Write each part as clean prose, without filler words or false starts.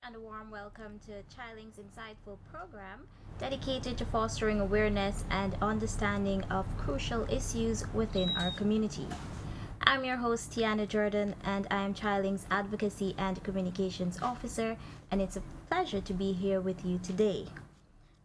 And a warm welcome to ChildLink's insightful program dedicated to fostering awareness and understanding of crucial issues within our community. I'm your host, Tiana Jordan, and I am ChildLink's Advocacy and Communications Officer, and it's a pleasure to be here with you today.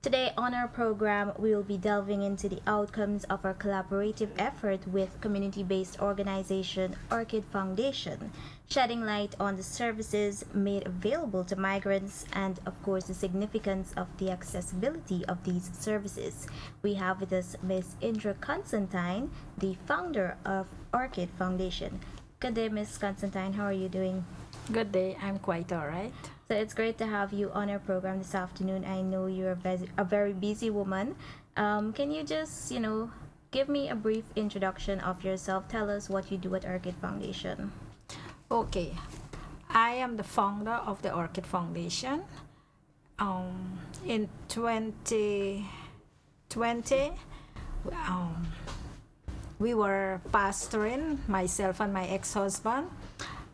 Today on our program, we will be delving into the outcomes of our collaborative effort with community based organization Orchid Foundation, shedding light on the services made available to migrants and, of course, the significance of the accessibility of these services. We have with us Ms. Indra Constantine, the founder of Orchid Foundation. Good day, Ms. Constantine. How are you doing? Good day. I'm quite all right. So it's great to have you on our program this afternoon. I know you're a very busy woman. Can you just, give me a brief introduction of yourself? Tell us what you do at Orchid Foundation. Okay. I am the founder of the Orchid Foundation. In 2020, we were pastoring, myself and my ex-husband.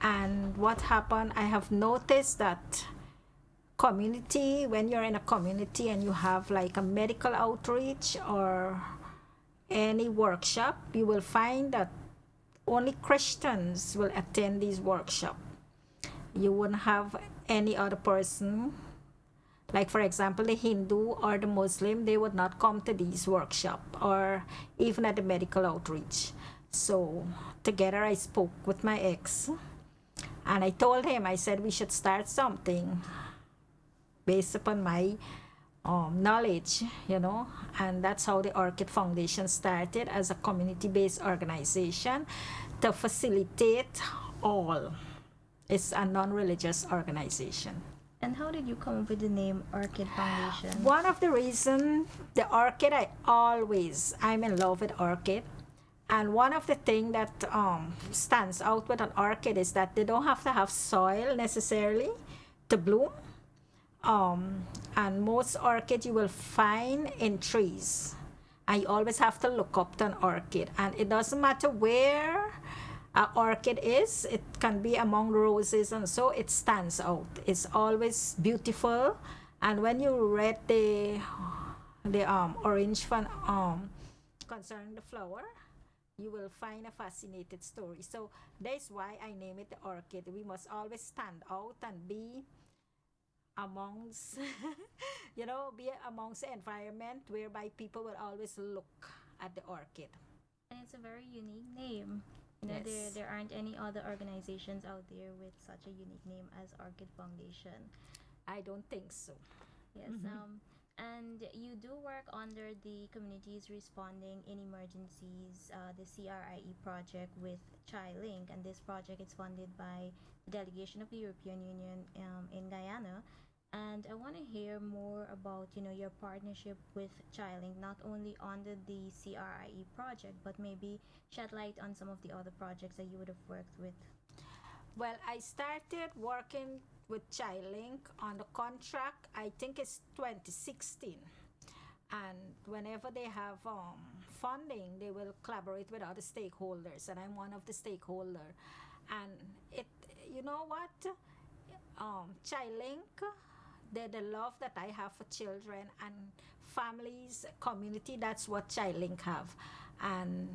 And what happened, I have noticed that community, when you're in a community and you have like a medical outreach or any workshop, you will find that only Christians will attend these workshops. You wouldn't have any other person, like for example the Hindu or the Muslim, they would not come to these workshops or even at the medical outreach. So together I spoke with my ex and I told him, I said we should start something based upon my knowledge, and that's how the Orchid Foundation started as a community-based organization to facilitate all. It's a non-religious organization. And how did you come up with the name Orchid Foundation? One of the reasons, the orchid, I'm in love with orchid. And one of the things that stands out with an orchid is that they don't have to have soil necessarily to bloom. And most orchids you will find in trees. I always have to look up to an orchid, and it doesn't matter where an orchid is. It can be among roses, and so it stands out. It's always beautiful, and when you read the orange fan concerning the flower, you will find a fascinating story. So that's why I name it the orchid. We must always stand out and be amongst be amongst the environment whereby people will always look at the orchid. And it's a very unique name. Yes. There aren't any other organizations out there with such a unique name as Orchid Foundation. I don't think so. Yes. And you do work under the Communities Responding in Emergencies, the CRIE project with ChildLinK, and this project is funded by the Delegation of the European Union in Guyana. And I want to hear more about your partnership with ChildLinK, not only under the CRIE project, but maybe shed light on some of the other projects that you would have worked with. Well, I started working with ChildLinK on the contract, I think it's 2016. And whenever they have funding, they will collaborate with other stakeholders, and I'm one of the stakeholders. And it, you know what, ChildLinK, the love that I have for children and families, community, that's what ChildLinK have. And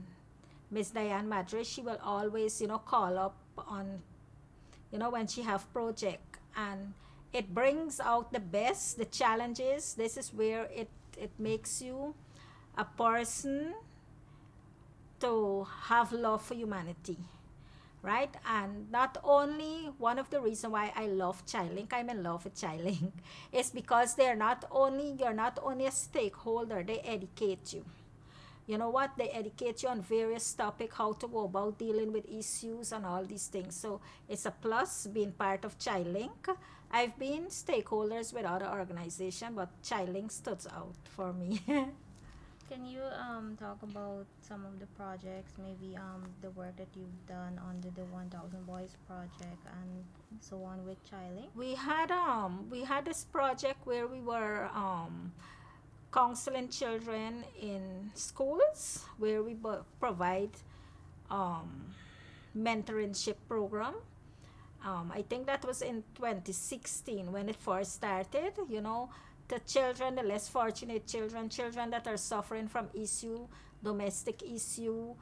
Miss Diane Madrid, she will always, call up on, when she have project, and it brings out the best, the challenges. This is where it makes you a person to have love for humanity, right? And not only, one of the reasons why I love ChildLinK, I'm in love with ChildLinK, is because you're not only a stakeholder, they educate you. You know what? They educate you on various topics, how to go about dealing with issues and all these things. So it's a plus being part of ChildLinK. I've been stakeholders with other organizations, but ChildLinK stood out for me. Can you talk about some of the projects, maybe the work that you've done under the 1000 Boys project and so on with ChildLinK? We had this project where we were counseling children in schools, where we provide mentorship program. I think that was in 2016 when it first started, the children, the less fortunate children, children that are suffering from issue, domestic issue,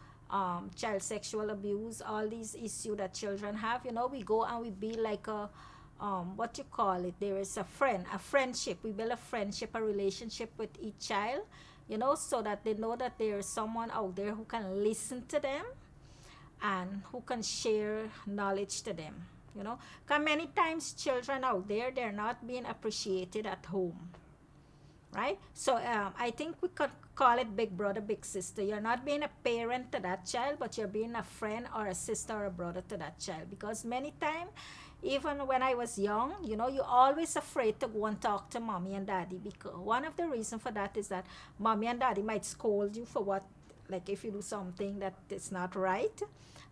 child sexual abuse, all these issues that children have, we go and we be like a, what you call it, there is a friendship. We build a friendship, a relationship with each child, so that they know that there is someone out there who can listen to them and who can share knowledge to them. Because many times children out there, they're not being appreciated at home, right? So I think we could call it big brother, big sister. You're not being a parent to that child, but you're being a friend or a sister or a brother to that child. Because many times, even when I was young, you're always afraid to go and talk to mommy and daddy, because one of the reasons for that is that mommy and daddy might scold you for what, like if you do something that is not right,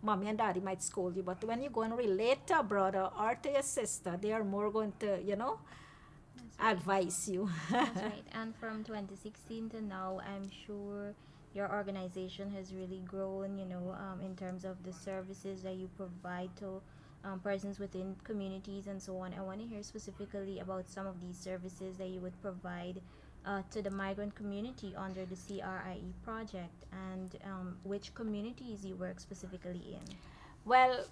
mommy and daddy might scold you. But when you go and relate to a brother or to your sister, they are more going to, That's right. advise you. That's right. And from 2016 to now, I'm sure your organization has really grown, in terms of the services that you provide to persons within communities and so on. I want to hear specifically about some of these services that you would provide to the migrant community under the CRIE project, and which communities you work specifically in. Well,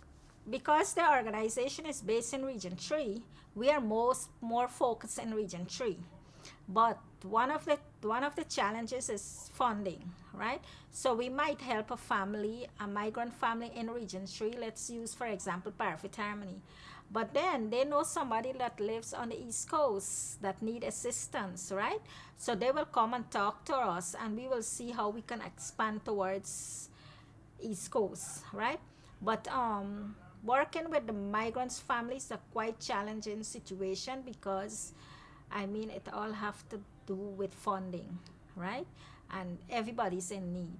because the organization is based in Region 3, we are more focused in Region 3. But one of the challenges is funding, right? So we might help a migrant family in Region 3. Let's use, for example, Parfit Harmony. But then they know somebody that lives on the East Coast that need assistance, right? So they will come and talk to us, and we will see how we can expand towards East Coast, right? But working with the migrants' families is a quite challenging situation, because I mean it all have to do with funding, right? And everybody's in need.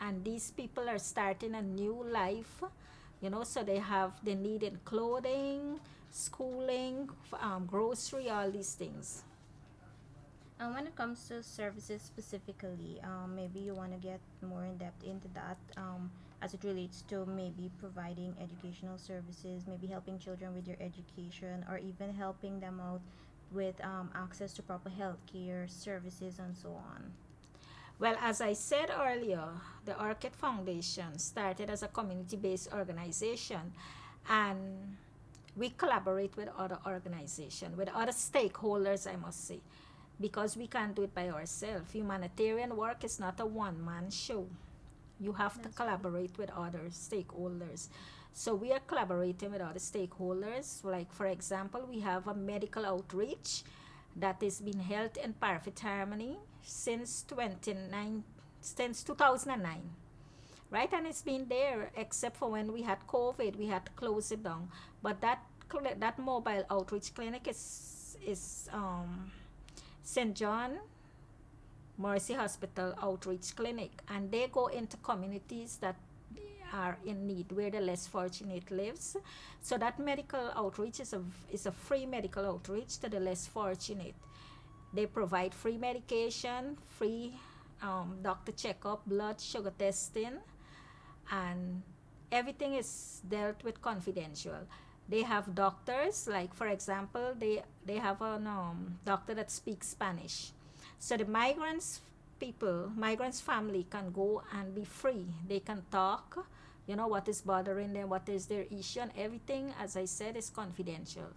And these people are starting a new life, so they need in clothing, schooling, grocery, all these things. And when it comes to services specifically, maybe you want to get more in depth into that, as it relates to maybe providing educational services, maybe helping children with their education, or even helping them out with access to proper health care services and so on. Well, as I said earlier, the Orchid Foundation started as a community-based organization, and we collaborate with other organizations, with other stakeholders, I must say, because we can't do it by ourselves. Humanitarian work is not a one-man show. You have to That's right. collaborate with other stakeholders. So we are collaborating with other stakeholders. Like, for example, we have a medical outreach that is being held in Parfit Harmony since 2009, right? And it's been there, except for when we had COVID, we had to close it down. But that mobile outreach clinic is St. John Mercy Hospital Outreach Clinic, and they go into communities that are in need, where the less fortunate lives. So that medical outreach is a free medical outreach to the less fortunate. They provide free medication, free doctor checkup, blood sugar testing, and everything is dealt with confidential. They have doctors, like for example, they have a doctor that speaks Spanish. So the migrants family can go and be free. They can talk, what is bothering them, what is their issue, and everything, as I said, is confidential,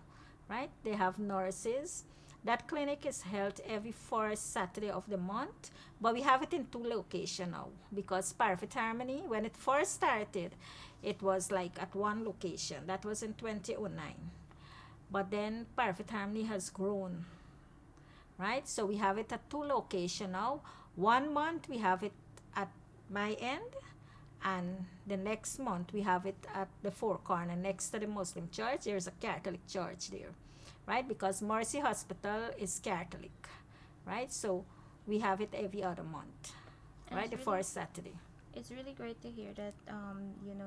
right? They have nurses. That clinic is held every first Saturday of the month, but we have it in two locations now, because Parfit Harmony, when it first started, it was like at one location. That was in 2009. But then Parfit Harmony has grown, right? So we have it at two locations now. One month we have it at my end, and the next month we have it at the Four Corner next to the Muslim church. There's a Catholic church there, right? Because Mercy Hospital is Catholic, right? So we have it every other month, And right? The first Saturday. it's really great to hear that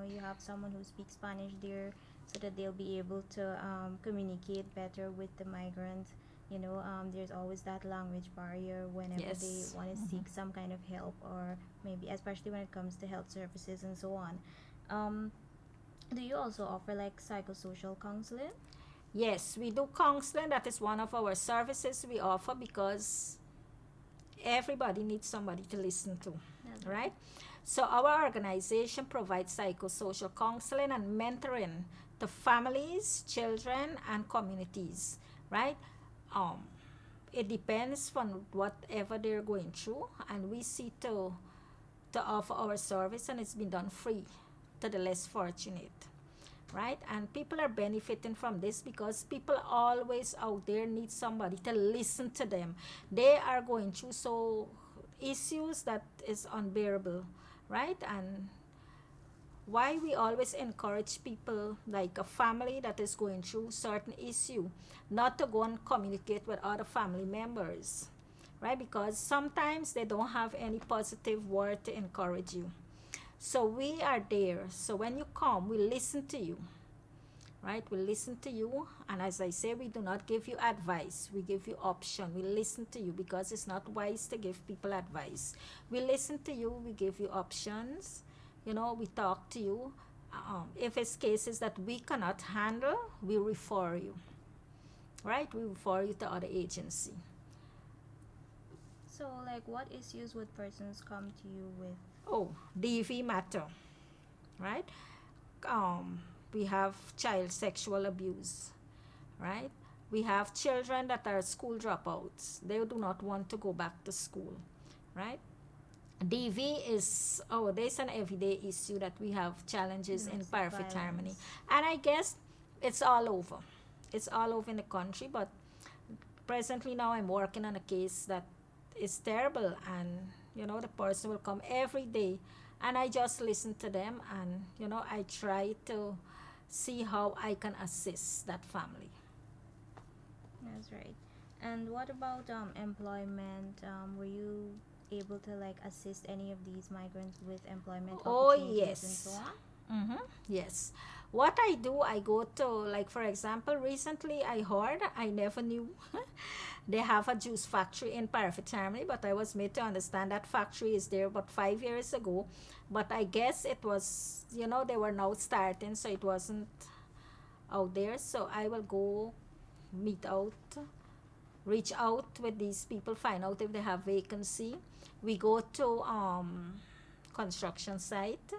you have someone who speaks Spanish there, so that they'll be able to communicate better with the migrants. There's always that language barrier whenever they Yes. want to seek some kind of help, or maybe especially when it comes to health services and so on. um, Do you also offer like psychosocial counseling? Yes, we do counseling. That is one of our services we offer because everybody needs somebody to listen to, That's right. right? So our organization provides psychosocial counseling and mentoring to families, children, and communities, right? Um, it depends on whatever they're going through, and we see to offer our service, and it's been done free to the less fortunate, right? And people are benefiting from this because people always out there need somebody to listen to them. They are going through so issues that is unbearable, right? And why we always encourage people like a family that is going through certain issue not to go and communicate with other family members, right? Because sometimes they don't have any positive word to encourage you. So we are there. So when you come, we listen to you, right? We listen to you, and as I say, we do not give you advice, we give you option. We listen to you because it's not wise to give people advice. We listen to you, we give you options, we talk to you. If it's cases that we cannot handle, we refer you, right? We refer you to other agency. So, like, what issues would persons come to you with? Oh, DV matter, right? um, we have child sexual abuse, right? We have children that are school dropouts. They do not want to go back to school, right? DV is, oh, there's an everyday issue that we have challenges in Domestic perfect harmony. violence. And I guess it's all over. It's all over in the country, but presently now I'm working on a case that is terrible, and the person will come every day, and I just listen to them, and I try to see how I can assist that family. That's right. And what about employment? Were you able to like assist any of these migrants with employment Oh, opportunities and so yes. on? Yes. What I do, I go to, like, for example, recently I heard, I never knew, they have a juice factory in Parfait Harmony, but I was made to understand that factory is there about 5 years ago. But I guess it was, they were now starting, so it wasn't out there. So I will go meet out, reach out with these people, find out if they have vacancy. We go to construction site.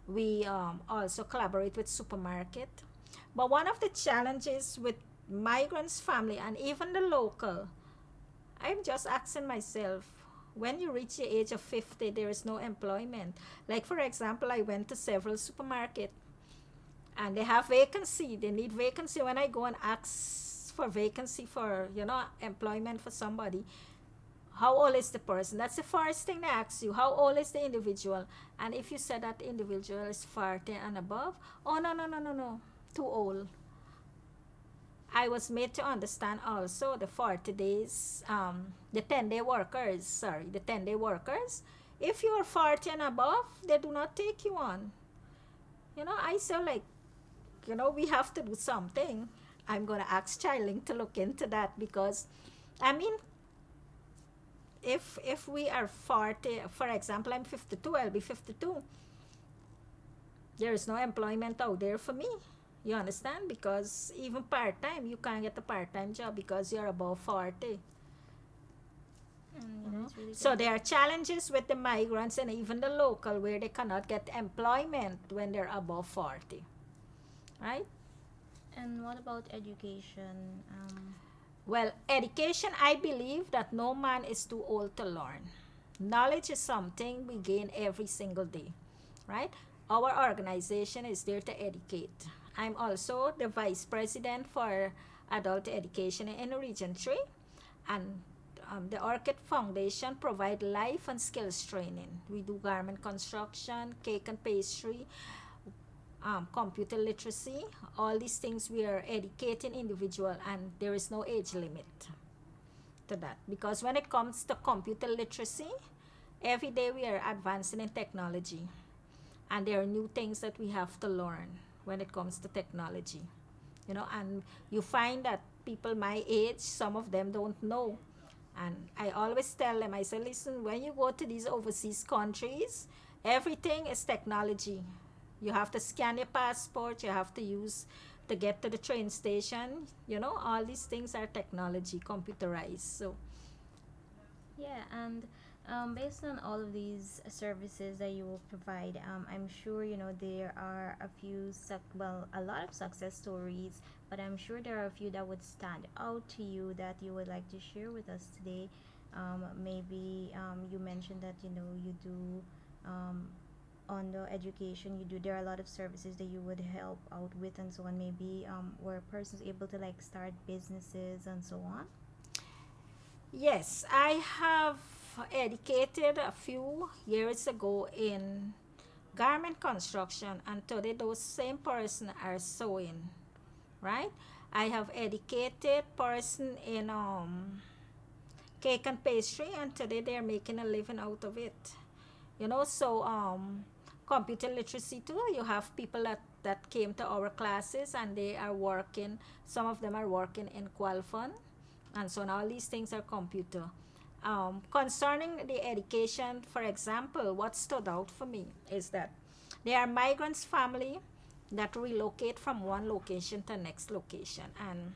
We also collaborate with supermarket. But one of the challenges with migrants family and even the local, I'm just asking myself, when you reach the age of 50, there is no employment. Like, for example, I went to several supermarket and they have vacancy. They need vacancy. When I go and ask for vacancy for, employment for somebody, how old is the person? That's the first thing they ask you. How old is the individual? And if you said that individual is 40 and above, oh, no, no, no, no, no, too old. I was made to understand also the 40 days, the 10-day workers, the 10-day workers. If you are 40 and above, they do not take you on. I feel like, we have to do something. I'm going to ask ChildLinK to look into that because, I mean, if we are 40, for example, I'm 52, I'll be 52. There is no employment out there for me. You understand? Because even part-time, you can't get a part-time job because you're above 40. That's really So good. there are challenges with the migrants and even the local where they cannot get employment when they're above 40. Right? And what about education? Well, education, I believe that no man is too old to learn. Knowledge is something we gain every single day, right? Our organization is there to educate. I'm also the vice president for adult education in Region 3, and the Orchid Foundation provide life and skills training. We do garment construction, cake and pastry, computer literacy. All these things we are educating individual, and there is no age limit to that, because when it comes to computer literacy, every day we are advancing in technology, and there are new things that we have to learn when it comes to technology, and you find that people my age, some of them don't know. And I always tell them, I say, listen, when you go to these overseas countries, everything is technology. You have to scan your passport, you have to use to get to the train station. All these things are technology, computerized. So, Yeah, and based on all of these services that you will provide, I'm sure there are a lot of success stories, but I'm sure there are a few that would stand out to you that you would like to share with us today. Maybe you mentioned that you do um, on the education you do. There are a lot of services that you would help out with and so on. Maybe where a person's able to like start businesses and so on. yes, I have educated a few years ago in garment construction, and today those same person are sewing, right? I have educated person in cake and pastry, and today they're making a living out of it. So computer literacy too. You have people that came to our classes and they are working. Some of them are working in Qualfon, and so now all these things are computer. Concerning the education, for example, what stood out for me is that there are migrants family that relocate from one location to next location, and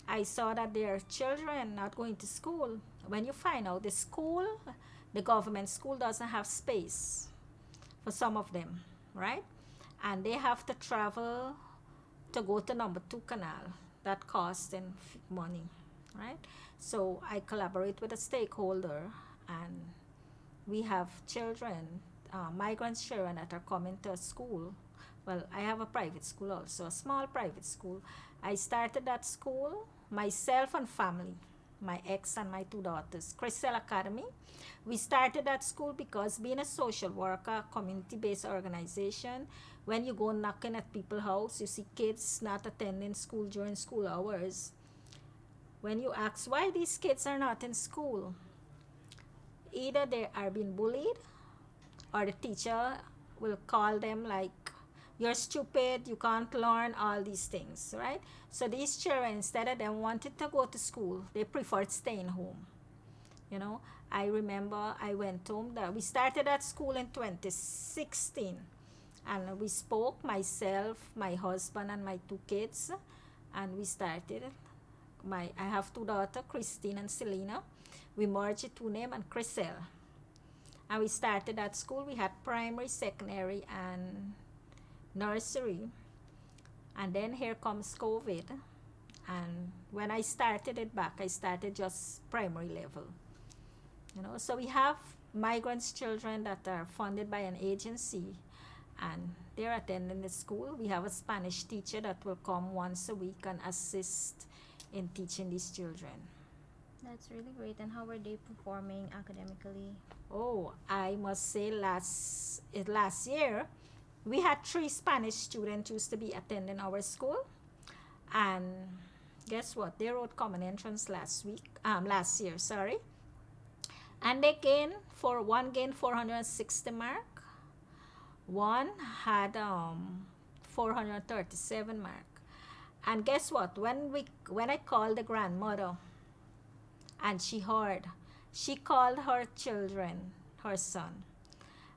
I saw that their children not going to school. When you find out the government school doesn't have space for some of them, right? And they have to travel to go to number two canal. That costs them money, right? So I collaborate with a stakeholder, and we have children, migrant children that are coming to school. Well, I have a private school also, a small private school. I started that school myself and family, my ex and my two daughters, Crystal Academy. We started that school because being a social worker, community-based organization, when you go knocking at people's house, you see kids not attending school during school hours. When you ask why these kids are not in school, either they are being bullied or the teacher will call them like, you're stupid, you can't learn all these things, right? So these children, instead of them wanting to go to school, they preferred staying home. you know I remember I went home. We started at school in 2016, and we spoke, myself, my husband, and my two kids, and we started. I have two daughters, Christine and Selena. We merged the two names and Chriselle. And we started at school. We had primary, secondary, and nursery. And then here comes COVID. And when I started it back, I started just primary level. So we have migrants children that are funded by an agency, and they're attending the school. We have a Spanish teacher that will come once a week and assist in teaching these children. That's really great. And how are they performing academically? Oh, I must say last year we had 3 Spanish students used to be attending our school, and guess what? They wrote common entrance last year, sorry. And they gained 460 mark. One had 437 mark. And guess what? When I called the grandmother and she called her children, her son,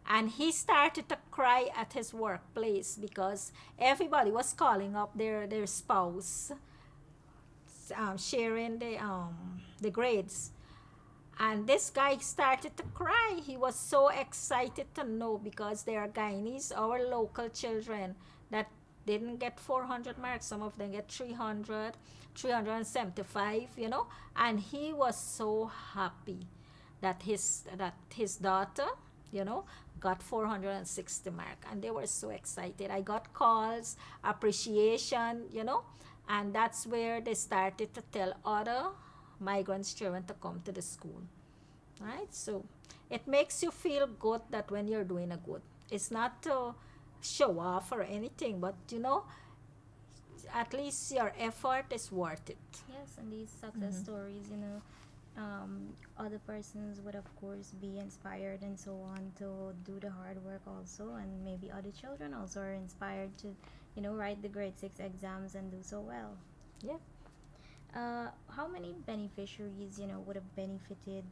and he started to cry at his workplace because everybody was calling up their spouse, sharing the grades. And this guy started to cry. He was so excited to know, because there are Guyanese, our local children, that didn't get 400 marks. Some of them get 300, 375, And he was so happy that his daughter, got 460 mark. And they were so excited. I got calls, appreciation, and that's where they started to tell other migrants children to come to the school, right? So it makes you feel good that when you're doing a good, it's not to show off or anything, but at least your effort is worth it. Yes, and these success stories, other persons would of course be inspired and so on to do the hard work also, and maybe other children also are inspired to, write the grade 6 exams and do so well. Yeah. How many beneficiaries, would have benefited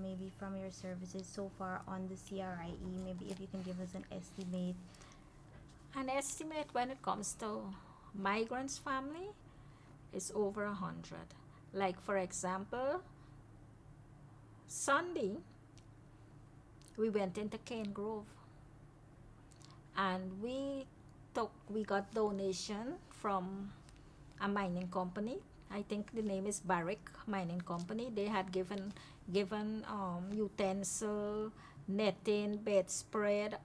maybe from your services so far on the CRIE? Maybe if you can give us an estimate. An estimate when it comes to migrants family is over 100. Like for example, Sunday we went into Cane Grove and we got donation from a mining company. I think the name is Barrick Mining Company. They had given utensil, netting, bedspread,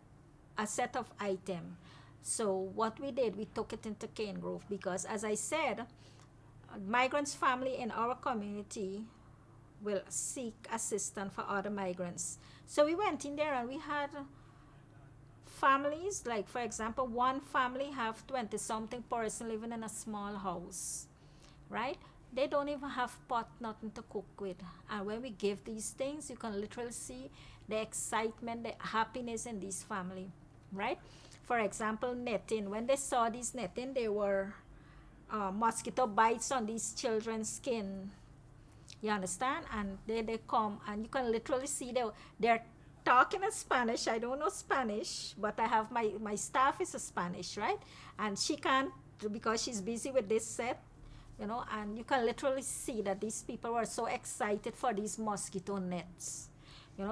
a set of item. So what we did, we took it into Cane Grove because, as I said, migrants family in our community will seek assistance for other migrants. So we went in there and we had families, like for example, one family have 20 something person living in a small house, right? They don't even have pot, nothing to cook with. And when we give these things, you can literally see the excitement, the happiness in this family, right? For example, netting. When they saw this netting, there were mosquito bites on these children's skin. You understand? And they come, and you can literally see they're talking in Spanish. I don't know Spanish, but I have my staff is a Spanish, right? And she can't because she's busy with this set, and you can literally see that these people were so excited for these mosquito nets.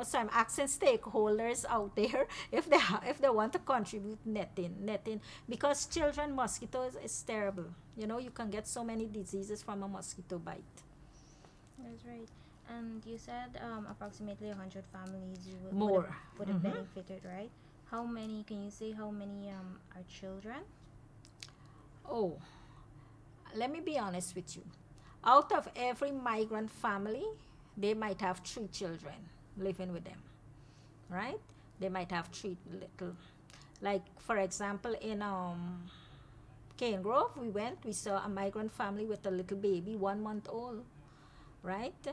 So I'm asking stakeholders out there if they want to contribute netting because children mosquitoes is terrible. You can get so many diseases from a mosquito bite. That's right. And you said approximately 100 families you More. would have benefited, right? How many, can you say how many are children? Oh, let me be honest with you. Out of every migrant family, they might have 3 children living with them, right? They might have 3 little. Like, for example, in Cane Grove, we saw a migrant family with a little baby, 1 month old, right?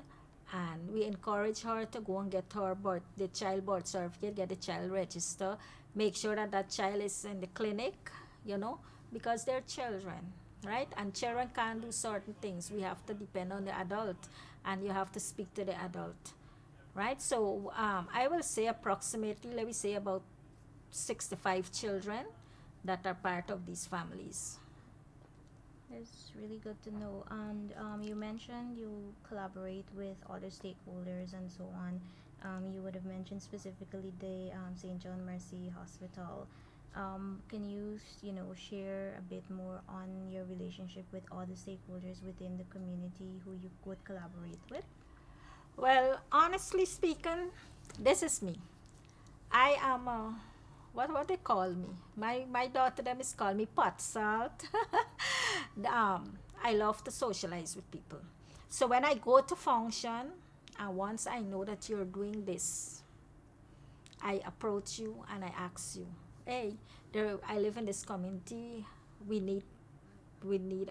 And we encourage her to go and get the child birth certificate, get the child register, make sure that child is in the clinic, because they're children, right? And children can't do certain things. We have to depend on the adult, and you have to speak to the adult, right? So I will say approximately, let me say about 65 children that are part of these families. It's really good to know. And you mentioned you collaborate with other stakeholders and so on. You would have mentioned specifically the St. John Mercy Hospital. Can you, share a bit more on your relationship with other stakeholders within the community who you would collaborate with? Well, honestly speaking, this is me. I am what they call me. My daughter them is call me pot salt. I love to socialize with people. So when I go to function, and once I know that you're doing this, I approach you and I ask you, hey, I live in this community. We need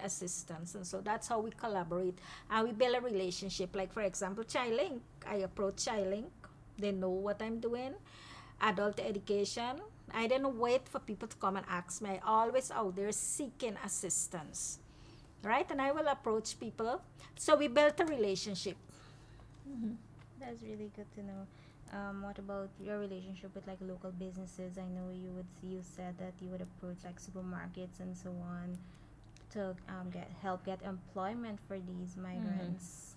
assistance, and so that's how we collaborate and we build a relationship. Like for example, ChildLinK. I approach ChildLinK. They know what I'm doing. Adult education. I didn't wait for people to come and ask me. I always out there seeking assistance, right? And I will approach people. So we built a relationship. Mm-hmm. That's really good to know. What about your relationship with like local businesses? I know you said that you would approach like supermarkets and so on to get employment for these migrants.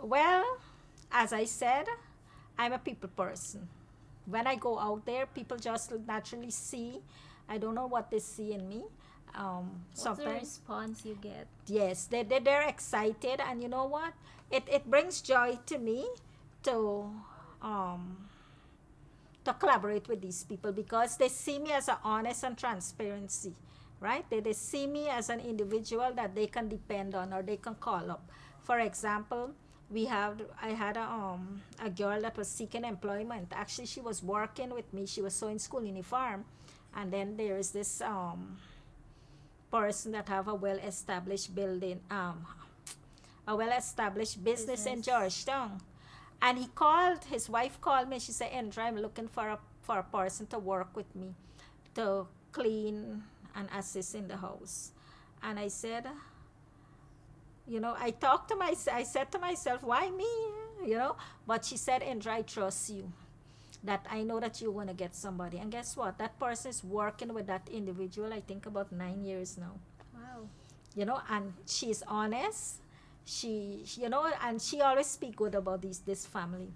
Well, as I said, I'm a people person. When I go out there, people just naturally see. I don't know what they see in me. What's the Sometimes, response you get? yes, they're excited, and you know what? It brings joy to me to um, to collaborate with these people because they see me as an honest and transparency, right? They see me as an individual that they can depend on or they can call up. For example, I had a girl that was seeking employment. Actually, she was working with me. She was sewing school uniform, and then there is this person that have a well-established business in Georgetown. And his wife called me. She said, Andra, I'm looking for a person to work with me to clean and assist in the house. And I said, I said to myself, why me? But she said, Andra, I trust you. that I know that you're going to get somebody. And guess what? That person is working with that individual, I think, about 9 years now. Wow. And she's honest. And she always speak good about this family.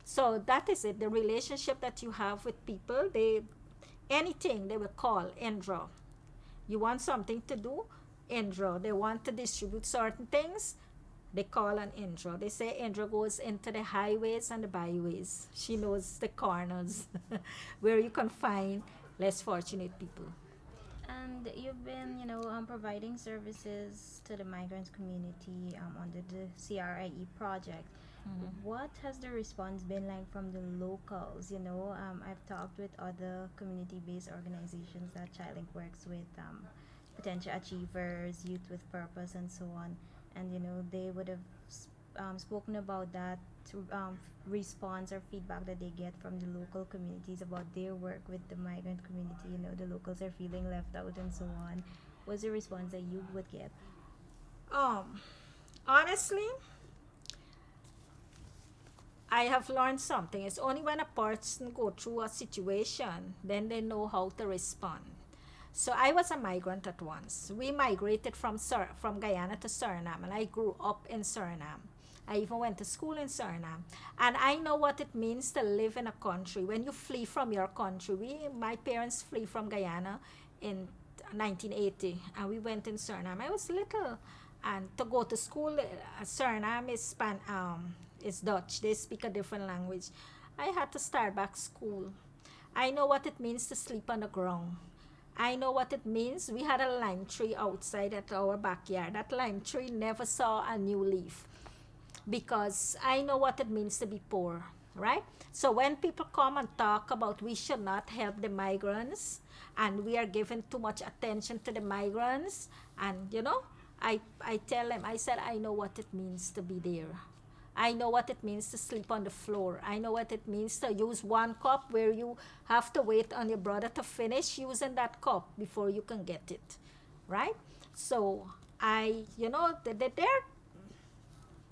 So that is it. The relationship that you have with people, anything they will call Indra. You want something to do, Indra. They want to distribute certain things, they call an Indra. They say Indra goes into the highways and the byways. She knows the corners where you can find less fortunate people. And you've been, providing services to the migrant community under the CRIE project. What has the response been like from the locals? I've talked with other community-based organizations that ChildLinK works with, potential achievers, youth with purpose, and so on. And they would have spoken about that response or feedback that they get from the local communities about their work with the migrant community. The locals are feeling left out and so on. What's the response that you would get? Um, Honestly, I have learned something. It's only when a person go through a situation, then they know how to respond. So I was a migrant at once. We migrated from Guyana to Suriname, and I grew up in Suriname. I even went to school in Suriname, and I know what it means to live in a country when you flee from your country. My parents flee from Guyana in 1980, and we went in Suriname. I was little, and to go to school, Suriname is Dutch. They speak a different language. I had to start back school. I know what it means to sleep on the ground. I know what it means. We had a lime tree outside at our backyard. That lime tree never saw a new leaf because I know what it means to be poor, right? So when people come and talk about we should not help the migrants and we are giving too much attention to the migrants, and I tell them, I said, I know what it means to be there. I know what it means to sleep on the floor. I know what it means to use one cup where you have to wait on your brother to finish using that cup before you can get it, right? So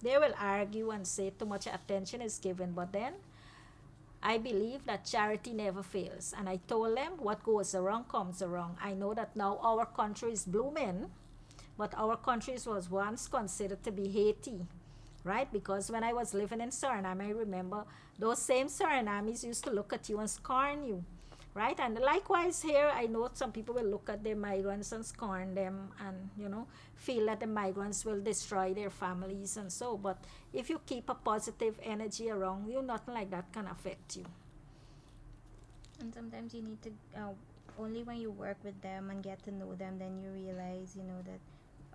they will argue and say too much attention is given, but then I believe that charity never fails. And I told them what goes around comes around. I know that now our country is blooming, but our country was once considered to be Haiti, right? Because when I was living in Suriname, I remember those same Surinamis used to look at you and scorn you, right? And likewise here, I know some people will look at the migrants and scorn them and, feel that the migrants will destroy their families and so. But if you keep a positive energy around you, nothing like that can affect you. And sometimes you need to, only when you work with them and get to know them, then you realize, that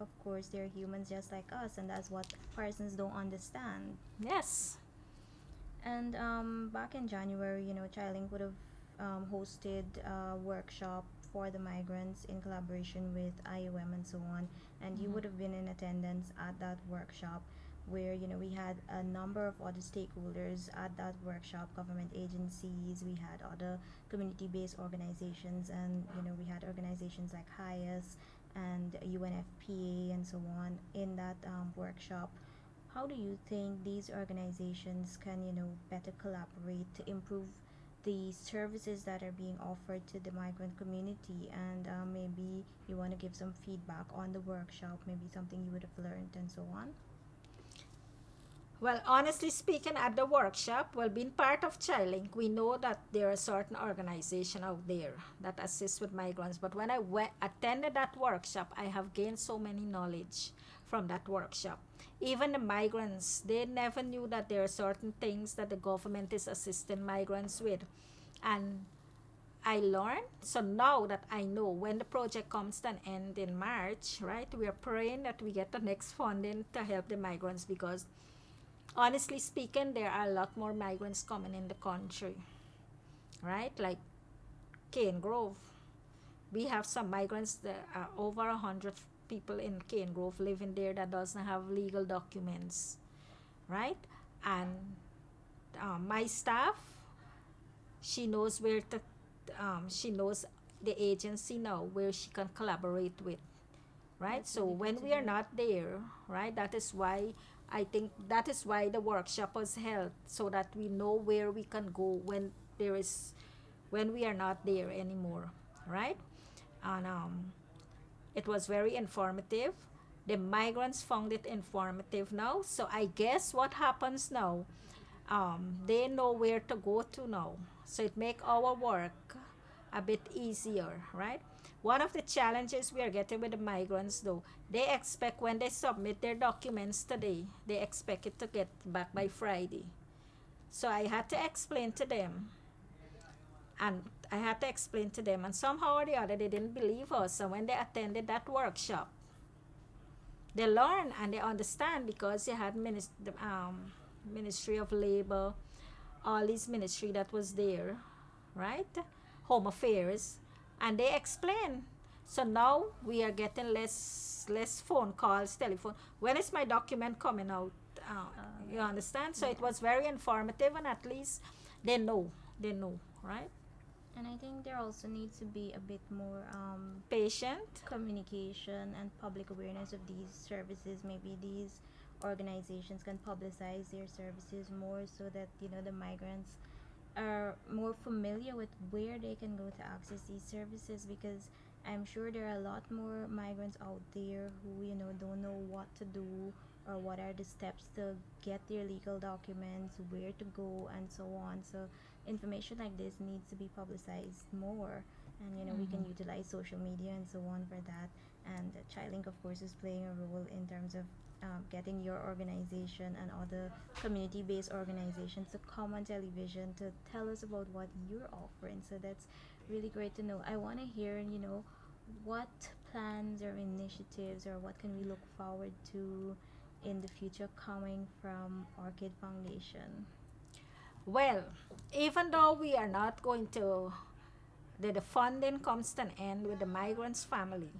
of course they're humans just like us, and that's what persons don't understand. Yes. And back in January, ChildLinK would have hosted a workshop for the migrants in collaboration with IOM and so on. And you would have been in attendance at that workshop where, we had a number of other stakeholders at that workshop, government agencies, we had other community-based organizations, and, we had organizations like HIAS and UNFPA and so on in that workshop. How do you think these organizations can, better collaborate to improve the services that are being offered to the migrant community? And maybe you want to give some feedback on the workshop, maybe something you would have learned and so on. Well, honestly speaking, at the workshop, being part of ChildLinK, we know that there are certain organizations out there that assist with migrants. But when I attended that workshop, I have gained so many knowledge from that workshop. Even the migrants, they never knew that there are certain things that the government is assisting migrants with. And I learned. So now that I know, when the project comes to an end in March, right, we are praying that we get the next funding to help the migrants because honestly speaking, there are a lot more migrants coming in the country, right? Like Cane Grove. We have some migrants, there are over 100 people in Cane Grove living there that doesn't have legal documents, right? And my staff, she knows she knows the agency now where she can collaborate with, right? That's So really good when to we are hear. not there, right, that is why I think that is why the workshop was held, so that we know where we can go when there is when we are not there anymore, right? And it was very informative. The migrants found it informative now. So I guess what happens now, they know where to go to now. So it make our work a bit easier, right? One of the challenges we are getting with the migrants though, they expect when they submit their documents today, they expect it to get back by Friday. So I had to explain to them and somehow or the other they didn't believe us. And when they attended that workshop, they learn and they understand because they had Ministry of Labor, all these ministry that was there, right? Home Affairs, and they explain. So now we are getting less phone calls, telephone. When is my document coming out? You understand? So it was very informative, and at least they know, right? And I think there also needs to be a bit more Patient. communication and public awareness of these services. Maybe these organizations can publicize their services more so that the migrants are more familiar with where they can go to access these services, because I'm sure there are a lot more migrants out there who don't know what to do or what are the steps to get their legal documents, where to go, and so on. So information like this needs to be publicized more, and we can utilize social media and so on for that. And ChildLinK, of course, is playing a role in terms of getting your organization and other community-based organizations to come on television to tell us about what you're offering. So that's really great to know. I want to hear, what plans or initiatives or what can we look forward to in the future coming from Orchid Foundation. Well, even though we are not going to, the funding comes to an end with the migrants' family,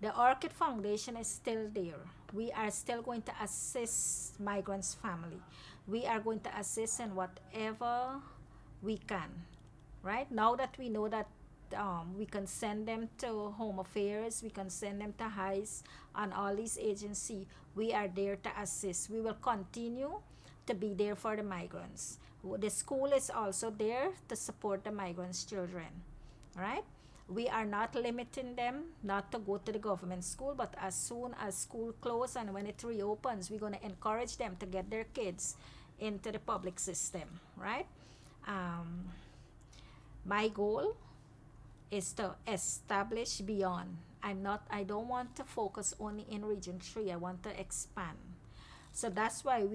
the Orchid Foundation is still there. We are still going to assist migrants' family. We are going to assist in whatever we can, right? Now that we know that we can send them to Home Affairs, we can send them to HICE and all these agencies, we are there to assist. We will continue to be there for the migrants. The school is also there to support the migrants' children, right? We are not limiting them not to go to the government school, but as soon as school closes and when it reopens, we're going to encourage them to get their kids into the public system, right? Um, my goal is to establish beyond. I don't want to focus only in region 3. I want to expand. So that's why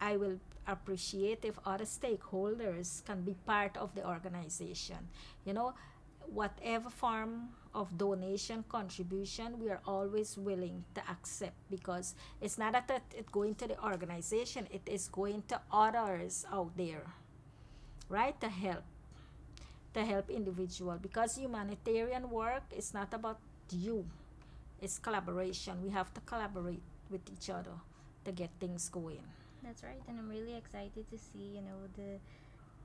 I will appreciate if other stakeholders can be part of the organization. Whatever form of donation contribution, we are always willing to accept, because it's not that it's going to the organization, it is going to others out there, right? To help individual, because humanitarian work is not about you, it's collaboration. We have to collaborate with each other to get things going. That's right, and I'm really excited to see,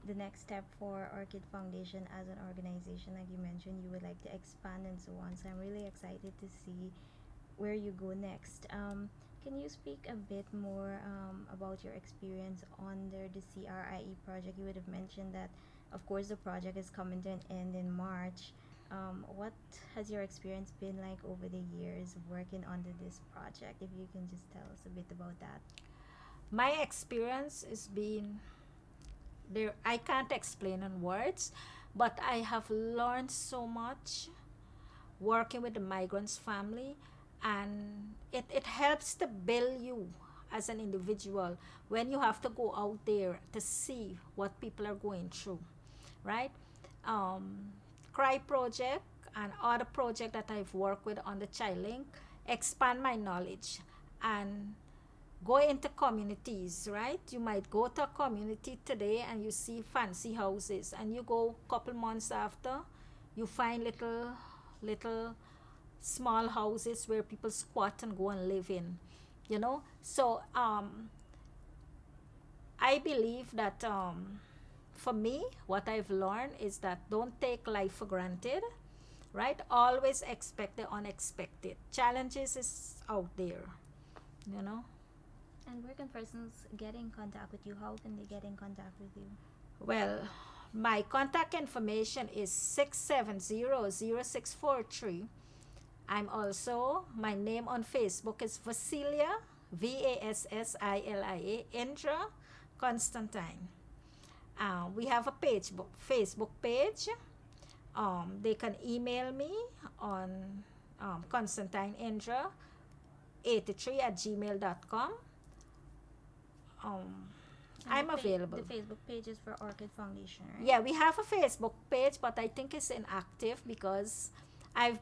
the next step for Orchid Foundation as an organization. Like you mentioned, you would like to expand and so on. So I'm really excited to see where you go next. Can you speak a bit more about your experience under the CRIE project? You would have mentioned that, of course, the project is coming to an end in March. What has your experience been like over the years working under this project? If you can just tell us a bit about that. My experience has been there. I can't explain in words, but I have learned so much working with the migrants family, and it helps to build you as an individual when you have to go out there to see what people are going through, right? CRIE project and other project that I've worked with on the ChildLinK expand my knowledge and go into communities, right? You might go to a community today and you see fancy houses, and you go couple months after, you find little small houses where people squat and go and live in, So I believe that for me, what I've learned is that don't take life for granted, right? Always expect the unexpected. Challenges is out there, you know. And where can persons get in contact with you? How can they get in contact with you? Well, my contact information is 670-0643. I'm also, my name on Facebook is Vasilia, Vassilia, Indra Constantine. We have a Facebook page. They can email me on Constantine Indra 83 at gmail.com. And I'm available. The Facebook page is for Orchid Foundation, right? Yeah, we have a Facebook page, but I think it's inactive because I'm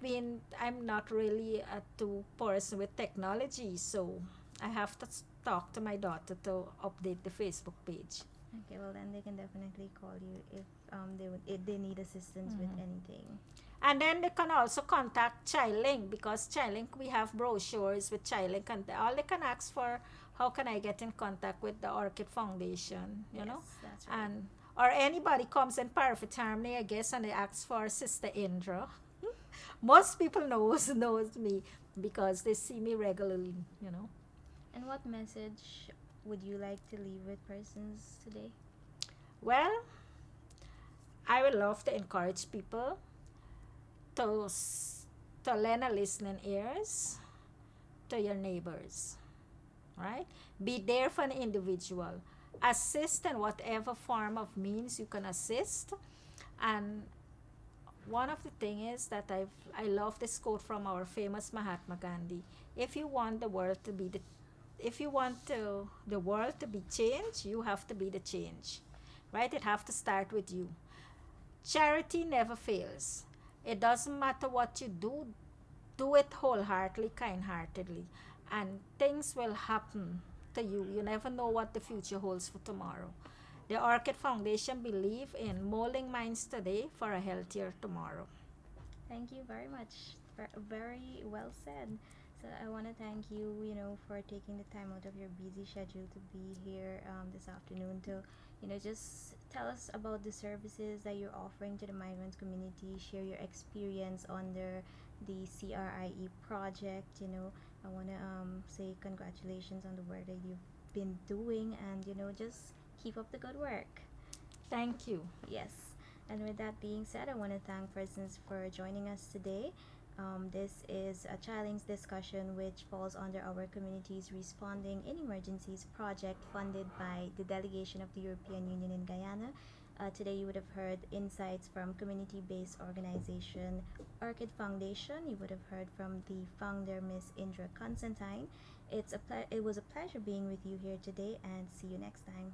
not really a two person with technology, so I have to talk to my daughter to update the Facebook page. Okay, well then they can definitely call you if they need assistance with anything. And then they can also contact ChildLinK, because ChildLinK, we have brochures with ChildLinK, and all they can ask for, how can I get in contact with the Orchid Foundation, you know? That's right. And or anybody comes in Perfect Harmony, I guess, and they ask for Sister Indra. Most people knows me because they see me regularly, you know. And what message would you like to leave with persons today? Well, I would love to encourage people to lend a listening ears to your neighbors, right? Be there for an individual. Assist in whatever form of means you can assist. And one of the thing is that I love this quote from our famous Mahatma Gandhi. If you want the world to be the world to be changed, you have to be the change, right? It have to start with you. Charity never fails. It doesn't matter what you do it wholeheartedly, kind-heartedly, and things will happen to you. You never know what the future holds for tomorrow. The Orchid Foundation believe in molding minds today for a healthier tomorrow. Thank you very much. Very well said. So I want to thank you, for taking the time out of your busy schedule to be here this afternoon to, just tell us about the services that you're offering to the migrant community, share your experience under the CRIE project. I want to say congratulations on the work that you've been doing, and, just keep up the good work. Thank you. Yes. And with that being said, I want to thank persons for joining us today. This is a ChildLink's discussion which falls under our Communities Responding in Emergencies project funded by the Delegation of the European Union in Guyana. Today you would have heard insights from community-based organization Orchid Foundation. You would have heard from the founder, Miss Indra Constantine. It was a pleasure being with you here today, and see you next time.